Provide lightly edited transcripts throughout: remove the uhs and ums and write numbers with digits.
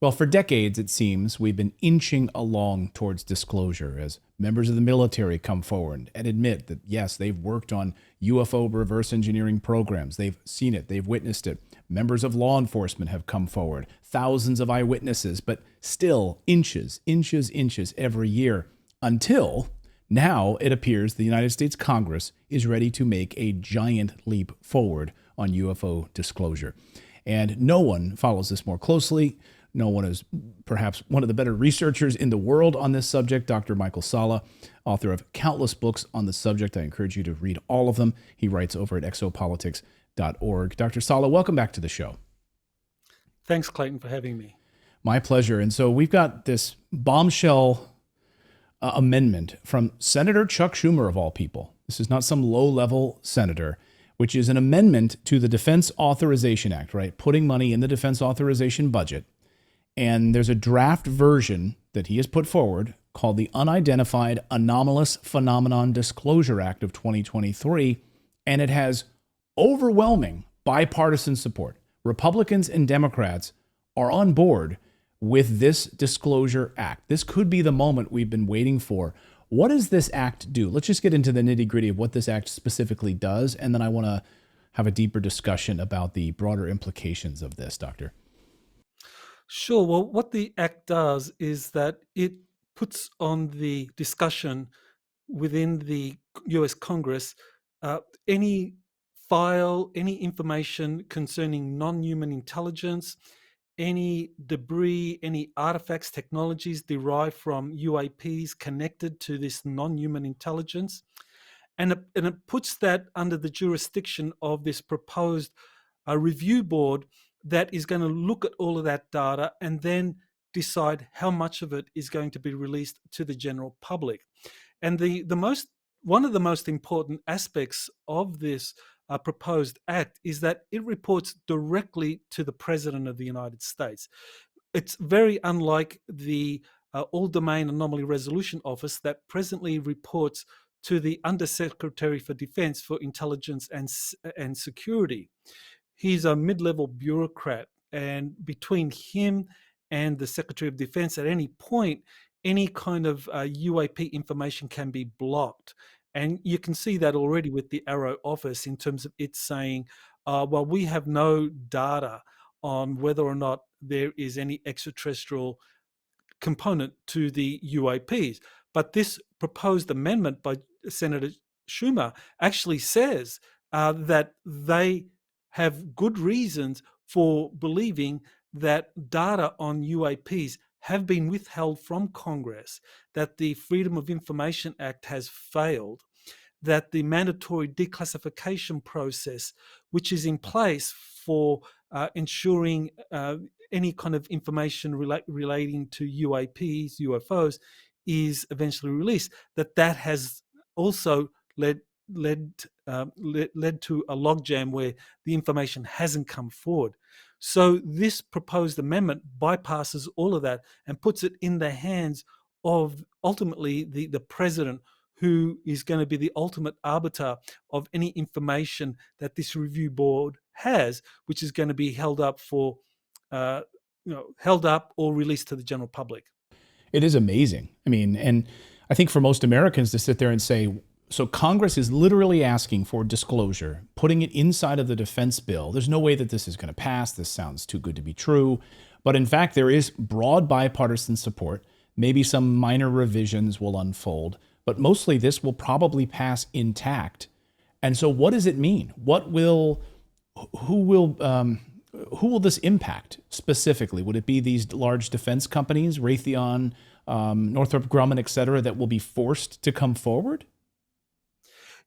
Well, for decades, it seems, we've been inching along towards disclosure as members of the military come forward and admit that, yes, they've worked on UFO reverse engineering programs. They've seen it, they've witnessed it. Members of law enforcement have come forward, thousands of eyewitnesses, but still inches every year until now it appears the United States Congress is ready to make a giant leap forward on UFO disclosure. And no one follows this more closely. No one is perhaps one of the better researchers in the world on this subject, Dr. Michael Salla, author of countless books on the subject. I encourage you to read all of them. He writes over at exopolitics.org. Dr. Salla, welcome back to the show. Thanks, Clayton, for having me. My pleasure. And so we've got this bombshell amendment from Senator Chuck Schumer, of all people. This is not some low-level senator, which is an amendment to the Defense Authorization Act, right? Putting money in the defense authorization budget. And there's a draft version that he has put forward called the Unidentified Anomalous Phenomenon Disclosure Act of 2023, and it has overwhelming bipartisan support. Republicans and Democrats are on board with this disclosure act. This could be the moment we've been waiting for. What does this act do? Let's just get into the nitty-gritty of what this act specifically does, and then I want to have a deeper discussion about the broader implications of this, Doctor. Sure. Well, what the Act does is that it puts on the discussion within the US Congress any file, any information concerning non-human intelligence, any debris, any artifacts, technologies derived from UAPs connected to this non-human intelligence. And it puts that under the jurisdiction of this proposed review board that is going to look at all of that data and then decide how much of it is going to be released to the general public. And one of the most important aspects of this proposed act is that it reports directly to the President of the United States. It's very unlike the All-Domain Anomaly Resolution Office that presently reports to the Undersecretary for Defense for Intelligence and Security. He's a mid-level bureaucrat, and between him and the Secretary of Defense, at any point, any kind of UAP information can be blocked. And you can see that already with the Arrow office in terms of it saying, well, we have no data on whether or not there is any extraterrestrial component to the UAPs. But this proposed amendment by Senator Schumer actually says that they have good reasons for believing that data on UAPs have been withheld from Congress, that the Freedom of Information Act has failed, that the mandatory declassification process, which is in place for ensuring any kind of information relating to UAPs, UFOs, is eventually released, that has also led to a logjam where the information hasn't come forward. So this proposed amendment bypasses all of that and puts it in the hands of ultimately the president, who is going to be the ultimate arbiter of any information that this review board has, which is going to be held up or released to the general public. It is amazing. I mean, and I think for most Americans to sit there and say, so Congress is literally asking for disclosure, putting it inside of the defense bill. There's no way that this is going to pass. This sounds too good to be true. But in fact, there is broad bipartisan support. Maybe some minor revisions will unfold, but mostly this will probably pass intact. And so what does it mean? Who will this impact specifically? Would it be these large defense companies, Raytheon, Northrop Grumman, et cetera, that will be forced to come forward?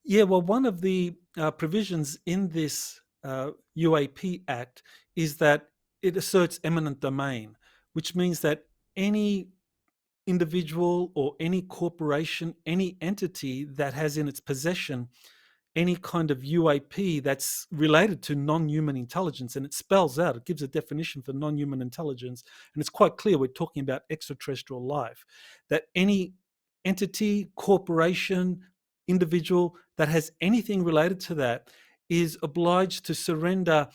Yeah, well, one of the provisions in this UAP Act is that it asserts eminent domain, which means that any individual or any corporation, any entity that has in its possession any kind of UAP that's related to non-human intelligence, and it spells out, it gives a definition for non-human intelligence, and it's quite clear we're talking about extraterrestrial life, that any entity, corporation, individual that has anything related to that is obliged to surrender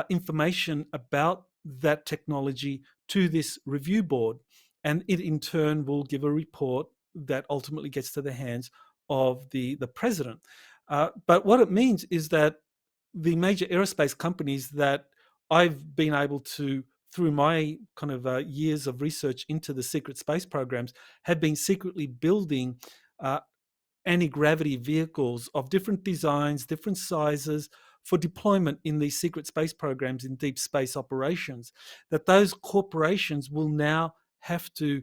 information about that technology to this review board, and it in turn will give a report that ultimately gets to the hands of the president. But what it means is that the major aerospace companies that I've been able to, through my kind of years of research into the secret space programs, have been secretly building uh, anti-gravity vehicles of different designs, different sizes, for deployment in these secret space programs in deep space operations, that those corporations will now have to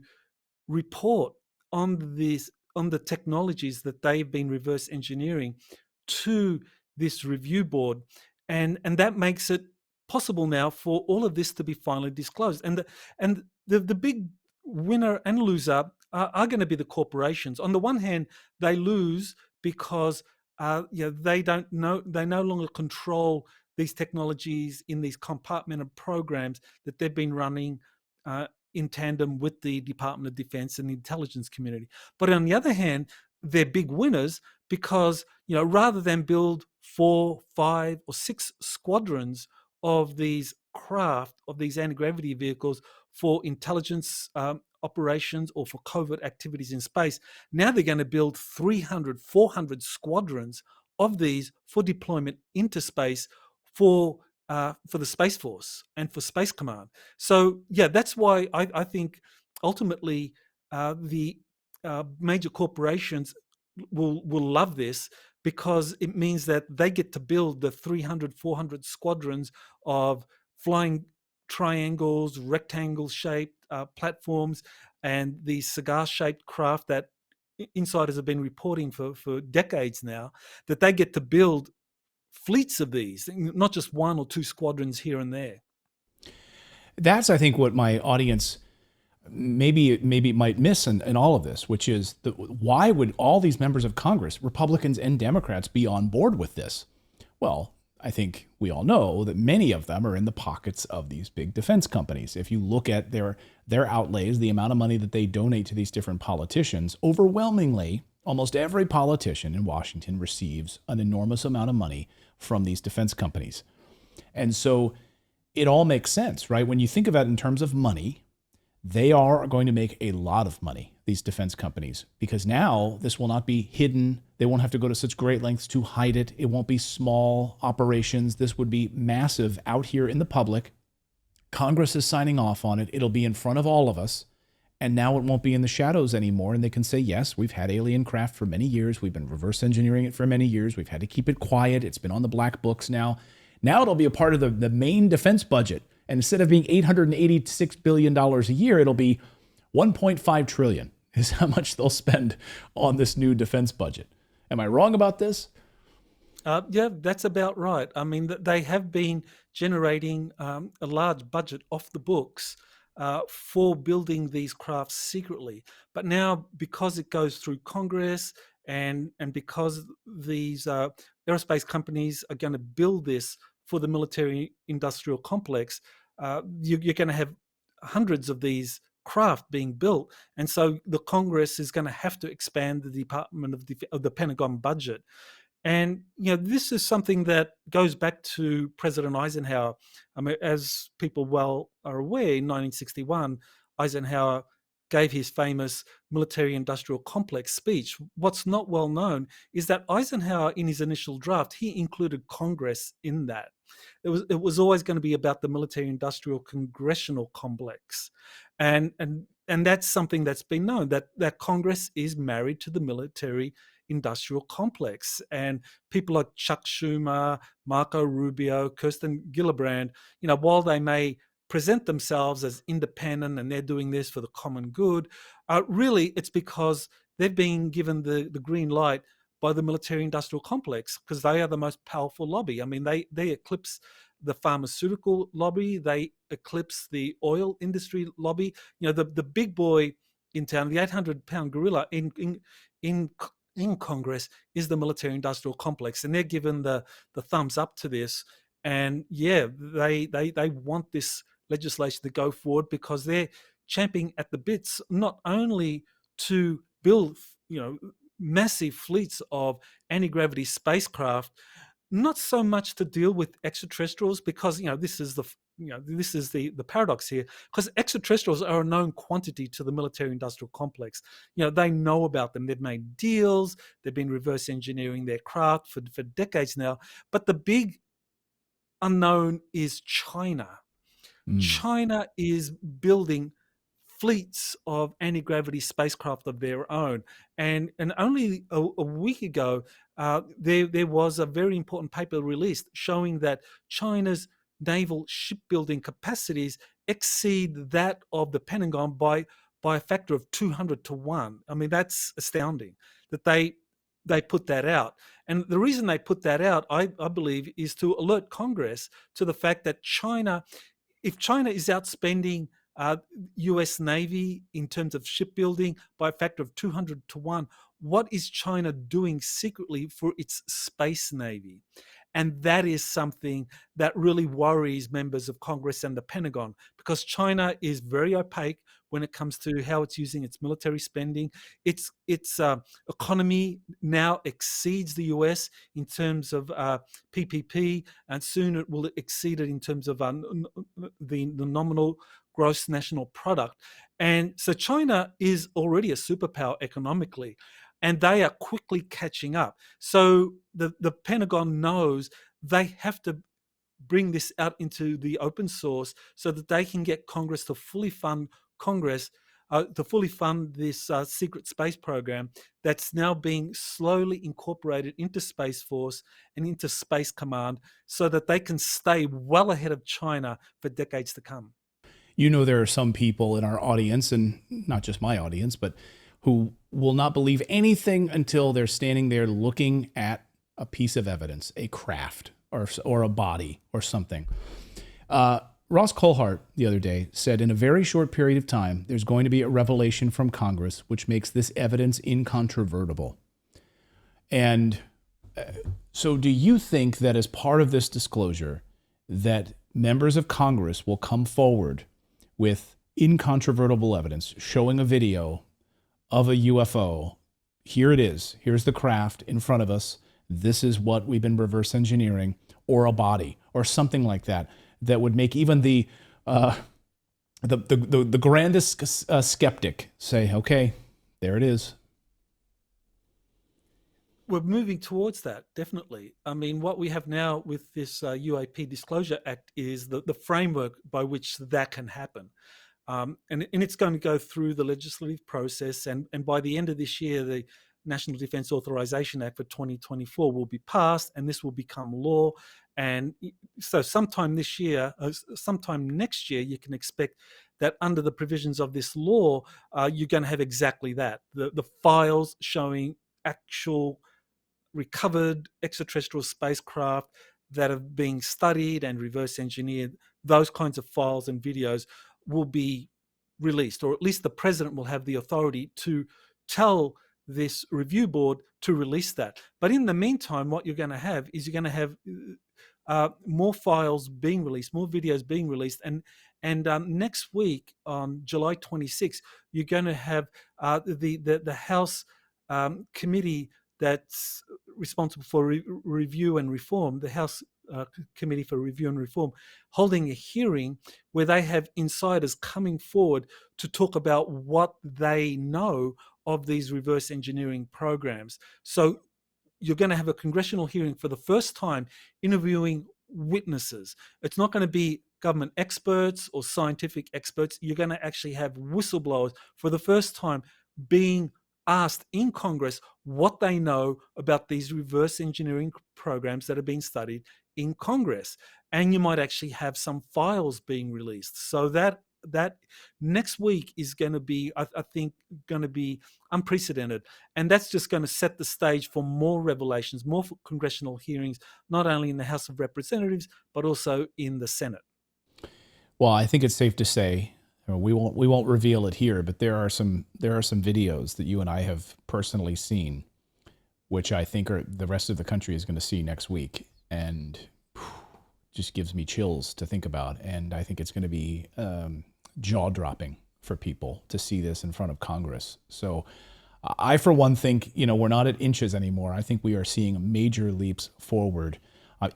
report on this, on the technologies that they've been reverse engineering to this review board, and that makes it possible now for all of this to be finally disclosed. And the big winner and loser are going to be the corporations. On the one hand, they lose because they don't know, they no longer control these technologies in these compartmented programs that they've been running uh, in tandem with the Department of Defense and the intelligence community. But on the other hand, they're big winners because, rather than build 4, 5, or 6 squadrons of these craft, of these anti-gravity vehicles for intelligence operations or for covert activities in space, now they're going to build 300, 400 squadrons of these for deployment into space for the Space Force and for Space Command. So yeah, that's why I think ultimately the major corporations will love this, because it means that they get to build the 300, 400 squadrons of flying triangles, rectangle shaped platforms, and these cigar shaped craft that insiders have been reporting for decades now, that they get to build fleets of these, not just 1 or 2 squadrons here and there. That's, I think, what my audience maybe might miss in all of this, which is why would all these members of Congress, Republicans and Democrats, be on board with this? Well, I think we all know that many of them are in the pockets of these big defense companies. If you look at their outlays, the amount of money that they donate to these different politicians, overwhelmingly, almost every politician in Washington receives an enormous amount of money from these defense companies. And so it all makes sense, right? When you think about it in terms of money, they are going to make a lot of money, these defense companies, because now this will not be hidden. They won't have to go to such great lengths to hide it. It won't be small operations. This would be massive out here in the public. Congress is signing off on it. It'll be in front of all of us. And now it won't be in the shadows anymore. And they can say, yes, we've had alien craft for many years. We've been reverse engineering it for many years. We've had to keep it quiet. It's been on the black books now. Now it'll be a part of the main defense budget. And instead of being $886 billion a year, it'll be $1.5 trillion is how much they'll spend on this new defense budget. Am I wrong about this? Yeah, that's about right. I mean, they have been generating a large budget off the books for building these crafts secretly. But now, because it goes through Congress, and because these aerospace companies are going to build this for the military industrial complex, you're going to have hundreds of these craft being built. And so the Congress is going to have to expand the Department of the Pentagon budget. And this is something that goes back to President Eisenhower. I mean, as people well are aware, in 1961, Eisenhower gave his famous military-industrial complex speech. What's not well known is that Eisenhower, in his initial draft, he included Congress in that. It was always going to be about the military-industrial congressional complex, and that's something that's been known, that Congress is married to the military industrial complex. And people like Chuck Schumer, Marco Rubio, Kirsten Gillibrand, while they may present themselves as independent and they're doing this for the common good, really it's because they've been given the green light by the military industrial complex, because they are the most powerful lobby. I mean, they eclipse the pharmaceutical lobby, they eclipse the oil industry lobby. The big boy in town, the 800-pound gorilla in Congress, is the military industrial complex, and they're given the thumbs up to this. And yeah, they want this legislation to go forward, because they're champing at the bits, not only to build massive fleets of anti-gravity spacecraft, not so much to deal with extraterrestrials, because this is the paradox here, because extraterrestrials are a known quantity to the military industrial complex. They know about them. They've made deals. They've been reverse engineering their craft for decades now. But the big unknown is China. Mm. China is building fleets of anti-gravity spacecraft of their own. And only a week ago, there was a very important paper released showing that China's naval shipbuilding capacities exceed that of the Pentagon by a factor of 200 to 1. I mean, that's astounding that they put that out. And the reason they put that out, I believe, is to alert Congress to the fact that if China is outspending US Navy in terms of shipbuilding by a factor of 200 to 1, what is China doing secretly for its space navy? And that is something that really worries members of Congress and the Pentagon, because China is very opaque when it comes to how it's using its military spending. Its economy now exceeds the US in terms of PPP, and soon it will exceed it in terms of the nominal gross national product. And so China is already a superpower economically, and they are quickly catching up. So the Pentagon knows they have to bring this out into the open source so that they can get Congress to fully fund this secret space program that's now being slowly incorporated into Space Force and into Space Command, so that they can stay well ahead of China for decades to come. There are some people in our audience, and not just my audience, but who will not believe anything until they're standing there looking at a piece of evidence, a craft or a body or something. Ross Coulthart the other day said, in a very short period of time, there's going to be a revelation from Congress which makes this evidence incontrovertible. And so do you think that as part of this disclosure, that members of Congress will come forward with incontrovertible evidence showing a video of a UFO? Here it is. Here's the craft in front of us. This is what we've been reverse engineering, or a body, or something like that, that would make even the grandest skeptic say, okay, there it is. We're moving towards that, definitely. I mean, what we have now with this UAP Disclosure Act is the framework by which that can happen. And it's going to go through the legislative process, and by the end of this year, the National Defense Authorization Act for 2024 will be passed, and this will become law. And so sometime next year, you can expect that under the provisions of this law, you're going to have exactly that. The files showing actual recovered extraterrestrial spacecraft that are being studied and reverse engineered, those kinds of files and videos will be released, or at least the president will have the authority to tell this review board to release that. But in the meantime, what you're going to have is you're going to have more files being released, more videos being released, and next week on July 26th, you're going to have the House committee that's responsible for review and reform, the House Committee for Review and Reform, holding a hearing where they have insiders coming forward to talk about what they know of these reverse engineering programs. So you're going to have a congressional hearing for the first time, interviewing witnesses. It's not going to be government experts or scientific experts. You're going to actually have whistleblowers for the first time being asked in Congress what they know about these reverse engineering programs that are being studied in Congress. And you might actually have some files being released. So that next week is going to be, I think, going to be unprecedented. And that's just going to set the stage for more revelations, more congressional hearings, not only in the House of Representatives, but also in the Senate. Well, I think it's safe to say, we won't reveal it here, but there are some videos that you and I have personally seen, which I think the rest of the country is going to see next week, and just gives me chills to think about. And I think it's going to be jaw-dropping for people to see this in front of Congress. So I, for one, think we're not at inches anymore. I think we are seeing major leaps forward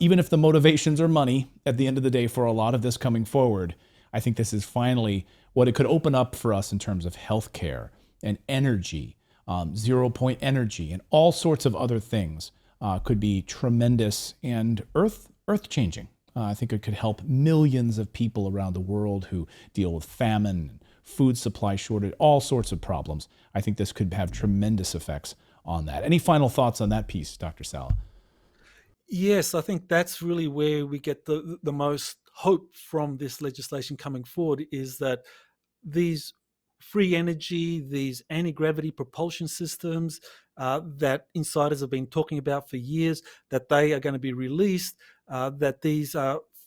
Even if the motivations are money at the end of the day for a lot of this coming forward, I think this is finally what it could open up for us in terms of healthcare and energy, 0 point energy, and all sorts of other things could be tremendous and earth changing. I think it could help millions of people around the world who deal with famine, food supply shortage, all sorts of problems. I think this could have tremendous effects on that. Any final thoughts on that piece, Dr. Salla? Yes, I think that's really where we get the most hope from this legislation coming forward, is that these free energy, these anti-gravity propulsion systems that insiders have been talking about for years, that they are going to be released, that these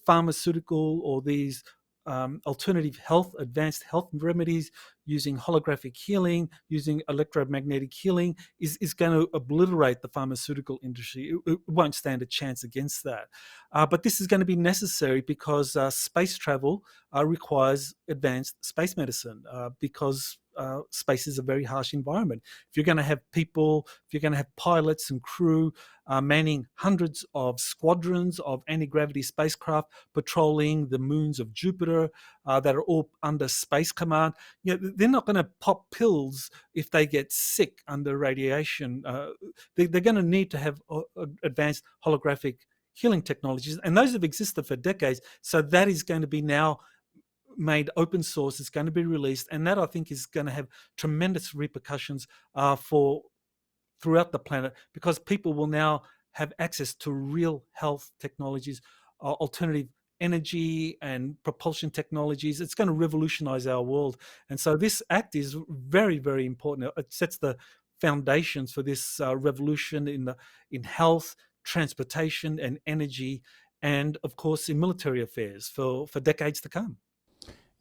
pharmaceutical or these alternative health, advanced health remedies using holographic healing, using electromagnetic healing is going to obliterate the pharmaceutical industry. It won't stand a chance against that. But this is going to be necessary because space travel requires advanced space medicine because space is a very harsh environment. If you're going to have people, if you're going to have pilots and crew manning hundreds of squadrons of anti-gravity spacecraft patrolling the moons of Jupiter that are all under space command, they're not going to pop pills if they get sick under radiation. They're going to need to have advanced holographic healing technologies, and those have existed for decades. So that is going to be now made open source. It's going to be released, and that I think is going to have tremendous repercussions for throughout the planet, because people will now have access to real health technologies, alternative energy and propulsion technologies. It's going to revolutionize our world. And so this act is very, very important. It sets the foundations for this revolution in health, transportation, and energy, and of course in military affairs for decades to come.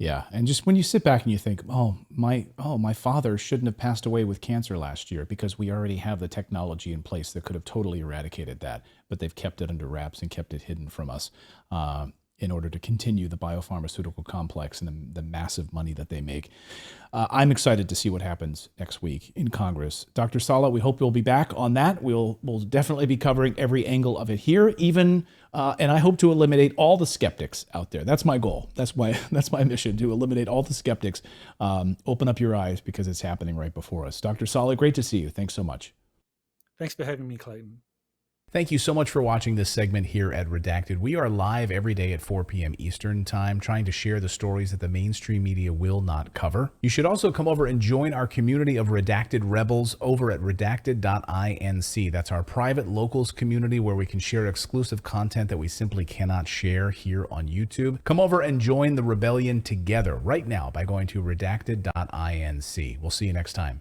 Yeah, and just when you sit back and you think, my father shouldn't have passed away with cancer last year because we already have the technology in place that could have totally eradicated that, but they've kept it under wraps and kept it hidden from us in order to continue the biopharmaceutical complex and the massive money that they make. I'm excited to see what happens next week in Congress. Dr. Salla, we hope you'll be back on that. We'll definitely be covering every angle of it here, even and I hope to eliminate all the skeptics out there. That's my goal. That's my mission, to eliminate all the skeptics. Open up your eyes because it's happening right before us. Dr. Salla, great to see you. Thanks so much. Thanks for having me, Clayton. Thank you so much for watching this segment here at Redacted. We are live every day at 4 p.m. Eastern Time, trying to share the stories that the mainstream media will not cover. You should also come over and join our community of Redacted Rebels over at redacted.inc. That's our private locals community where we can share exclusive content that we simply cannot share here on YouTube. Come over and join the rebellion together right now by going to redacted.inc. We'll see you next time.